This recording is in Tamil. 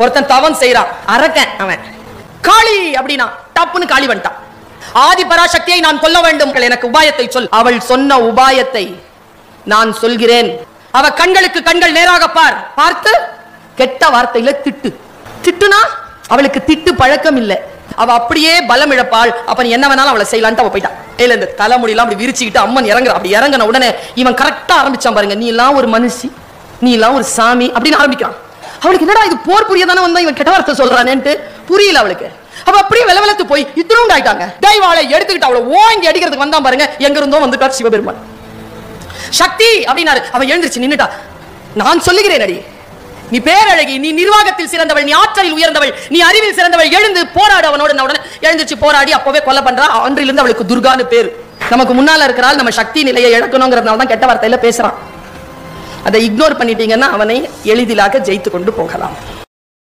ஒருத்தன் தவம் செய்யறான், அரக்கன் அவன். காளி அப்படின்னா டப்புன்னு காளி வந்துட்டான். ஆதி பராசக்தியை நான் கொல்ல வேண்டும், எனக்கு உபாயத்தை சொல். அவள் சொன்ன உபாயத்தை நான் சொல்கிறேன். அவ கண்களுக்கு கண்கள் நேராக பார். பார்த்து கெட்ட வார்த்தையில திட்டு. திட்டுனா அவளுக்கு திட்டு பழக்கம் இல்லை. அவ அப்படியே பலம் இழப்பாள். அப்ப நீ என்ன வேணாலும் அவளை செய்யலான்ட்டு அவ போயிட்டான். இல்ல இந்த தலைமுடியெல்லாம் அப்படி விரிச்சுக்கிட்டு அம்மன் இறங்குற. அப்படி இறங்கின உடனே இவன் கரெக்டா ஆரம்பிச்சான் பாருங்க, நீ எல்லாம் ஒரு மனுஷி, நீ எல்லாம் ஒரு சாமி அப்படின்னு ஆரம்பிக்கிறான். அவளுக்கு என்னடா இது போர் புரியதானே வந்தா இவன் கெட்ட வார்த்தை சொல்றானேன்ட்டு புரியல அவளுக்கு. அவ அப்படியே வெளவெளத்து போய் இத்தனும் ஆயிட்டாங்க. தெய்வாளை எடுத்துக்கிட்டு அவளை ஓங்கி அடிக்கிறதுக்கு வந்தான் பாருங்க. எங்க இருந்தோ வந்துட்டார் சிவபெருமான். சக்தி அப்படின்னாரு. அவன் எழுந்திருச்சு நின்னுட்டா. நான் சொல்லுகிறேன் அடி, நீ பேரழகி, நீ நிர்வாகத்தில் சிறந்தவள், நீ ஆற்றலில் உயர்ந்தவள், நீ அறிவில் சிறந்தவள், எழுந்து போராடு அவனோட. உடனே எழுந்திருச்சு போராடி அப்பவே கொலை பண்றா. அன்றிலிருந்து அவளுக்கு துர்கான்னு பேரு. நமக்கு முன்னால இருக்கிறாள், நம்ம சக்தி நிலையை இழக்கணுங்கிறதுனால தான் கெட்ட வார்த்தையில பேசுறான். அதை இக்னோர் பண்ணிட்டீங்கன்னா அவனை எளிதிலாக ஜெயித்து கொண்டு போகலாம்.